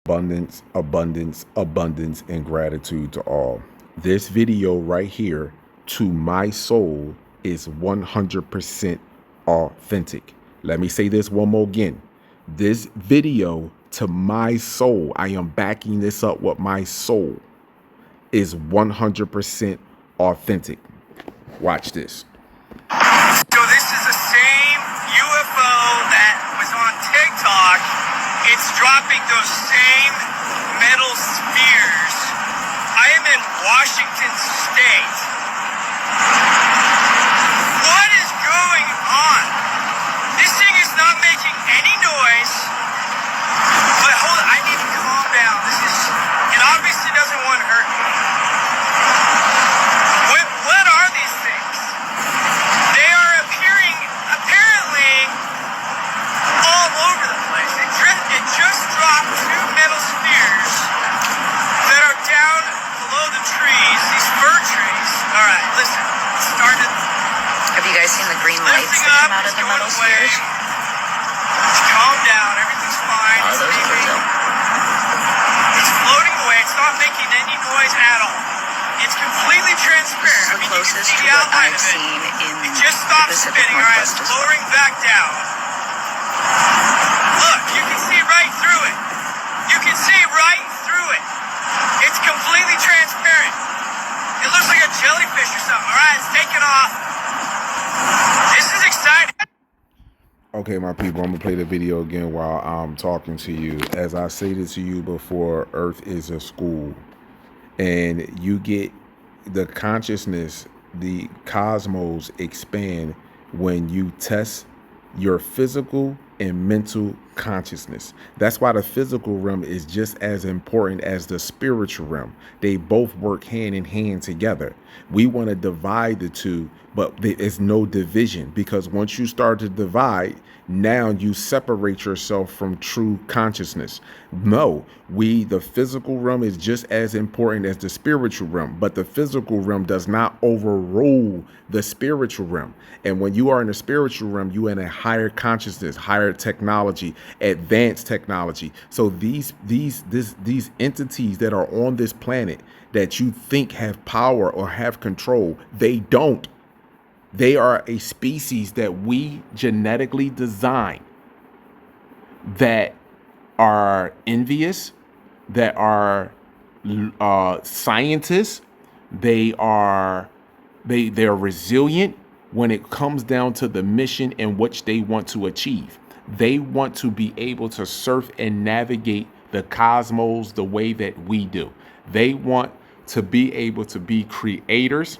Abundance, abundance, abundance, and gratitude to all. This video right here, to my soul, is 100% authentic. Let me say this one more again. This video, to my soul, I am backing this up with my soul, is 100% authentic. Watch this. So this is the same UFO that was on TikTok. It's dropping those same metal spheres. I am in Washington State. What is going on? This thing is not making any noise. But hold on, I need to calm down. It obviously doesn't want to hurt me. What are these things? They are appearing apparently all over the place. It just dropped two metal spheres that are down below the trees, these fir trees. All right, listen. It started. Have you guys seen the green lights that come out of the metal spheres? Calm down. Everything's fine. Oh, those are Brazil. It's floating away. It's not making any noise at all. It's completely transparent. This is the closest you can see to the what outline I've of it. seen in It just the stopped Pacific spinning. All right, Northwest it's as well. lowering back down. Look, you can see right through it. You can see right through it. It's completely transparent. It looks like a jellyfish or something. All right, it's taking off. This is exciting. Okay, my people, I'm gonna play the video again while I'm talking to you. As I stated to you before, Earth is a school, and you get the consciousness, the cosmos expand when you test your physical and mental consciousness. That's why the physical realm is just as important as the spiritual realm. They both work hand in hand together. We want to divide the two, but there is no division, because once you start to divide, now you separate yourself from true consciousness. No, the physical realm is just as important as the spiritual realm, but the physical realm does not overrule the spiritual realm. And when you are in the spiritual realm, you are in a higher consciousness, higher technology, advanced technology. So these entities that are on this planet that you think have power or have control, they don't. They are a species that we genetically design, that are envious, that are scientists. They're resilient when it comes down to the mission in which they want to achieve. They want to be able to surf and navigate the cosmos the way that we do. They want to be able to be creators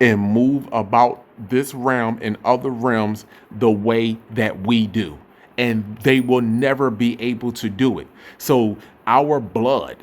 and move about this realm and other realms the way that we do. And they will never be able to do it. So our blood,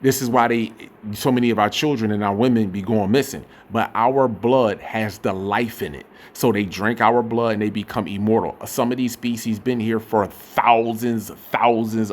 this is why so many of our children and our women be going missing. But our blood has the life in it. So they drink our blood and they become immortal. Some of these species been here for thousands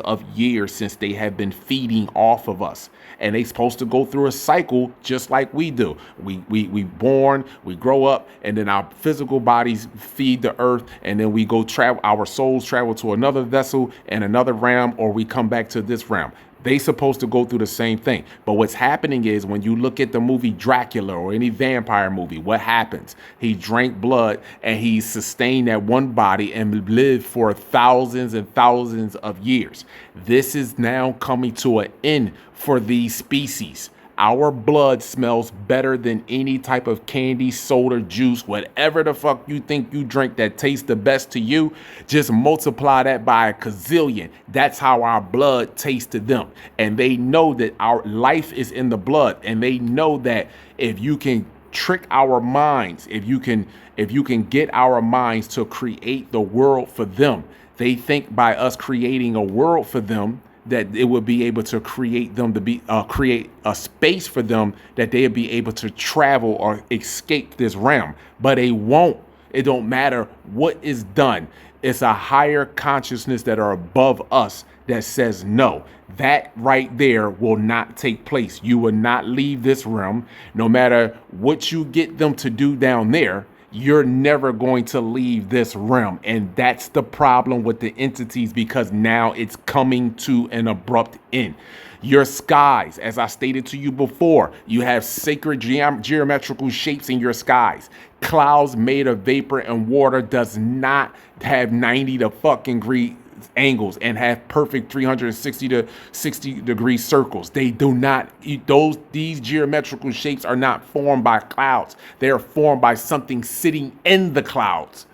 of years, since they have been feeding off of us. And they supposed to go through a cycle just like we do. We born, we grow up, and then our physical bodies feed the earth, and then we go travel, our souls travel to another vessel and another realm, or we come back to this realm. They supposed to go through the same thing. But what's happening is, when you look at the movie Dracula or any vampire movie, what happens? He drank blood and he sustained that one body and lived for thousands and thousands of years. This is now coming to an end for these species. Our blood smells better than any type of candy, soda, juice, whatever the fuck you think you drink that tastes the best to you. Just multiply that by a gazillion. That's how our blood tastes to them. And they know that our life is in the blood. And they know that if you can trick our minds, if you can get our minds to create the world for them, they think by us creating a world for them, that it would be able to create them to be create a space for them that they'll be able to travel or escape this realm. But they won't. It don't matter what is done. It's a higher consciousness that are above us that says no. That right there will not take place. You will not leave this realm, no matter what you get them to do down there. you're never going to leave this realm. And that's the problem with the entities, because now it's coming to an abrupt end. Your skies, as I stated to you before, you have sacred geometrical shapes in your skies. Clouds made of vapor and water does not have 90 to fucking degree angles and have perfect 360 to 60 degree circles. They do not, these geometrical shapes are not formed by clouds. They are formed by something sitting in the clouds.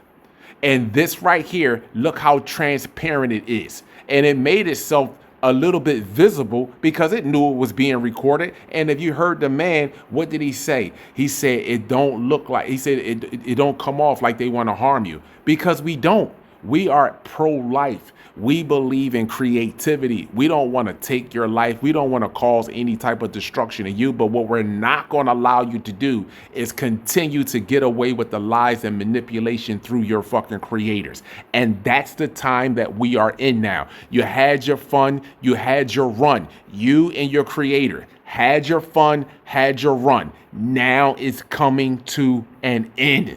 And this right here, look how transparent it is. And it made itself a little bit visible because it knew it was being recorded. And if you heard the man, what did he say? He said, it don't look like, he said, it don't come off like they want to harm you, because we don't. We are pro-life. We believe in creativity. We don't want to take your life. We don't want to cause any type of destruction to you. But what we're not going to allow you to do is continue to get away with the lies and manipulation through your fucking creators. And that's the time that we are in now. You had your fun. You had your run. You and your creator had your fun, had your run. Now it's coming to an end.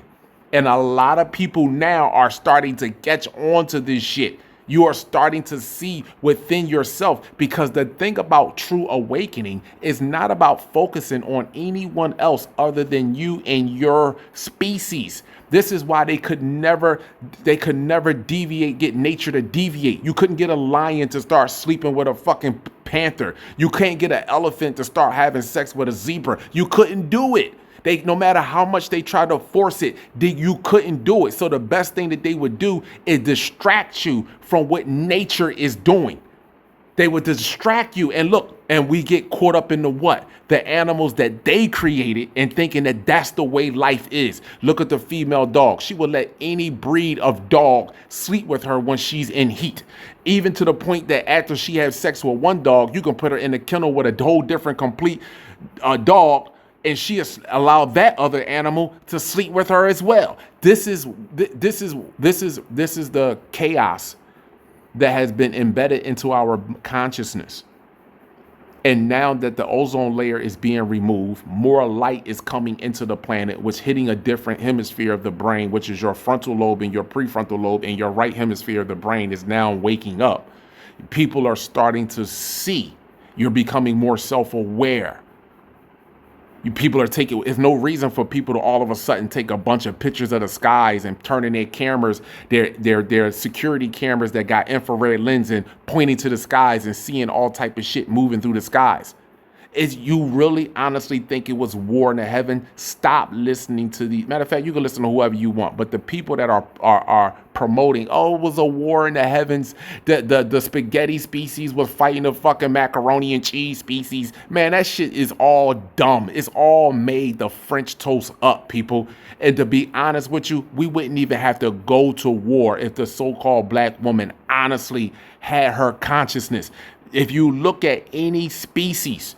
And a lot of people now are starting to catch on to this shit. You are starting to see within yourself, because the thing about true awakening is not about focusing on anyone else other than you and your species. This is why they could never deviate, get nature to deviate. You couldn't get a lion to start sleeping with a fucking panther. You can't get an elephant to start having sex with a zebra. You couldn't do it. No matter how much they try to force it, you couldn't do it. So the best thing that they would do is distract you from what nature is doing. They would distract you. And look, and we get caught up in the animals that they created, and thinking that that's the way life is. Look at the female dog. She will let any breed of dog sleep with her when she's in heat. Even to the point that after she has sex with one dog, you can put her in a kennel with a whole different complete dog, and she has allowed that other animal to sleep with her as well. This is the chaos that has been embedded into our consciousness. And now that the ozone layer is being removed, more light is coming into the planet, which hitting a different hemisphere of the brain, which is your frontal lobe and your prefrontal lobe, and your right hemisphere of the brain is now waking up. People are starting to see. You're becoming more self-aware. People are taking, there's no reason for people to all of a sudden take a bunch of pictures of the skies and turning their cameras, their security cameras that got infrared lens and pointing to the skies and seeing all type of shit moving through the skies. Is you really honestly think it was war in the heaven? Stop listening to the, matter of fact, you can listen to whoever you want, but the people that are promoting, oh, it was a war in the heavens, the spaghetti species was fighting the fucking macaroni and cheese species, man, that shit is all dumb. It's all made the French toast up, people. And to be honest with you, we wouldn't even have to go to war if the so-called black woman honestly had her consciousness. If you look at any species,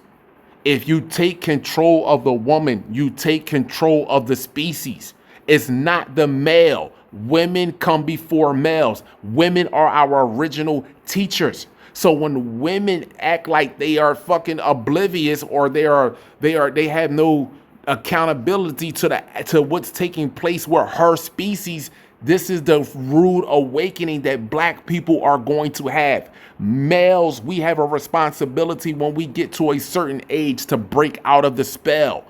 if you take control of the woman, you take control of the species. It's not the male. Women come before males. Women are our original teachers. So when women act like they are fucking oblivious, or they have no accountability to what's taking place with her species, this is the rude awakening that black people are going to have. Males, we have a responsibility when we get to a certain age to break out of the spell.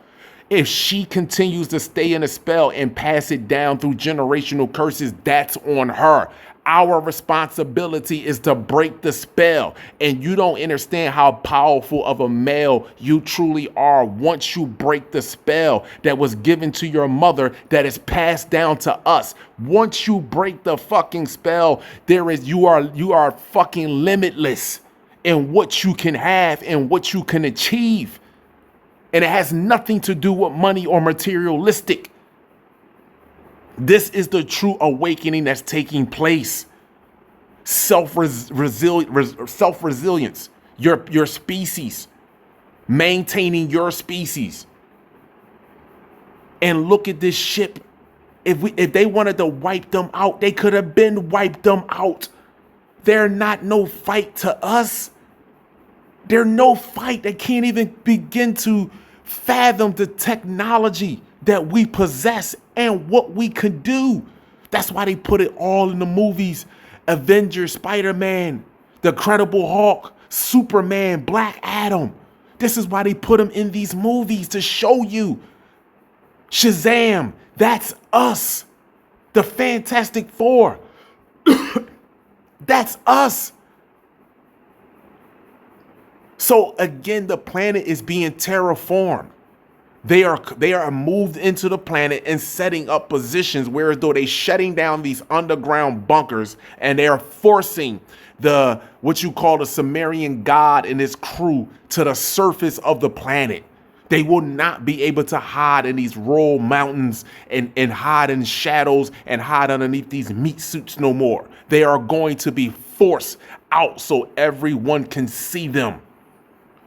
If she continues to stay in a spell and pass it down through generational curses, that's on her. Our responsibility is to break the spell. And you don't understand how powerful of a male you truly are once you break the spell that was given to your mother, that is passed down to us. Once you break the fucking spell, you are fucking limitless in what you can have and what you can achieve. And it has nothing to do with money or materialistic. This is the true awakening that's taking place. Self-resilience, your species, maintaining your species. And look at this ship. If they wanted to wipe them out, they could have been wiped them out. They're not no fight to us. They're no fight. They can't even begin to fathom the technology that we possess and what we could do. That's why they put it all in the movies. Avengers, Spider-Man, The Incredible Hulk, Superman, Black Adam. This is why they put them in these movies, to show you. Shazam, that's us. The Fantastic Four, that's us. So again, the planet is being terraformed. They are moved into the planet and setting up positions where as though they're shutting down these underground bunkers, and they are forcing the what you call the Sumerian god and his crew to the surface of the planet. They will not be able to hide in these rural mountains and hide in shadows and hide underneath these meat suits no more. They are going to be forced out so everyone can see them.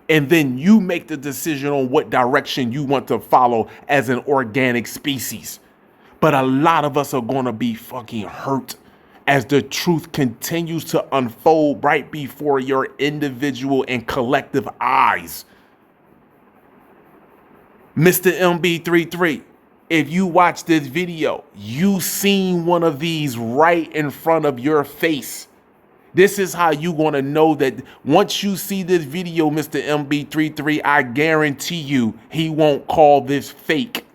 And then you make the decision on what direction you want to follow as an organic species. But a lot of us are going to be fucking hurt as the truth continues to unfold right before your individual and collective eyes. Mr. MB33, if you watch this video, you seen one of these right in front of your face. This is how you going to know that once you see this video, Mr. MB33, I guarantee you he won't call this fake,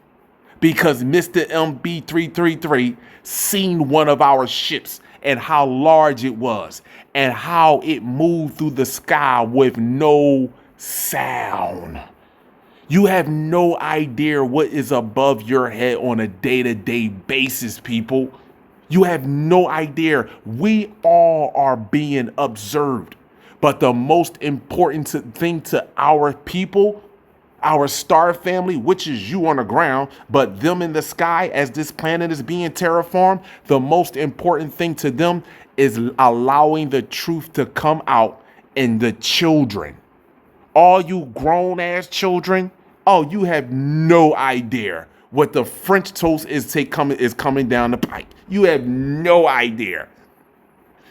because Mr. MB333 seen one of our ships and how large it was and how it moved through the sky with no sound. You have no idea what is above your head on a day-to-day basis, people. You have no idea. We all are being observed. But the most important thing to our people, our star family, which is you on the ground, but them in the sky as this planet is being terraformed, the most important thing to them is allowing the truth to come out in the children. All you grown ass children, oh, you have no idea what the French toast is coming down the pike. You have no idea.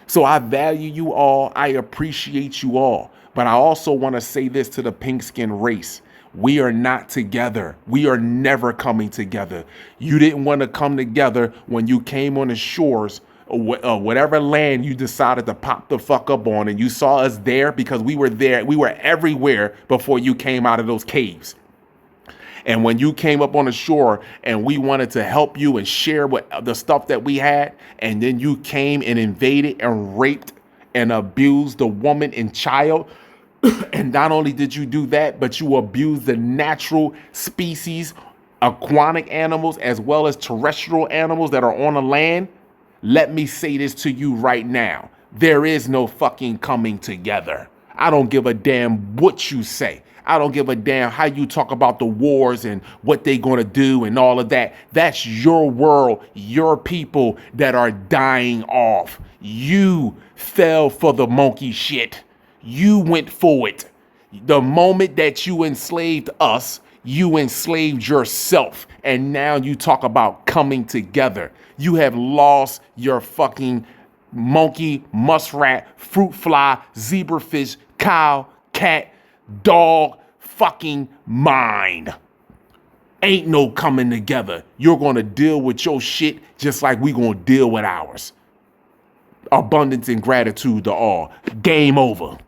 So I value you all. I appreciate you all. But I also want to say this to the pink skin race. We are not together. We are never coming together. You didn't want to come together when you came on the shores or whatever land you decided to pop the fuck up on, and you saw us there because we were there. We were everywhere before you came out of those caves. And when you came up on the shore and we wanted to help you and share what the stuff that we had, and then you came and invaded and raped and abused the woman and child. And not only did you do that, but you abused the natural species, aquatic animals, as well as terrestrial animals that are on the land. Let me say this to you right now. There is no fucking coming together. I don't give a damn what you say. I don't give a damn how you talk about the wars and what they going to do and all of that. That's your world, your people that are dying off. You fell for the monkey shit. You went for it. The moment that you enslaved us, you enslaved yourself. And now you talk about coming together. You have lost your fucking monkey, muskrat, fruit fly, zebrafish, cow, cat, dog fucking mind. Ain't no coming together. You're going to deal with your shit just like we going to deal with ours. Abundance and gratitude to all. Game over.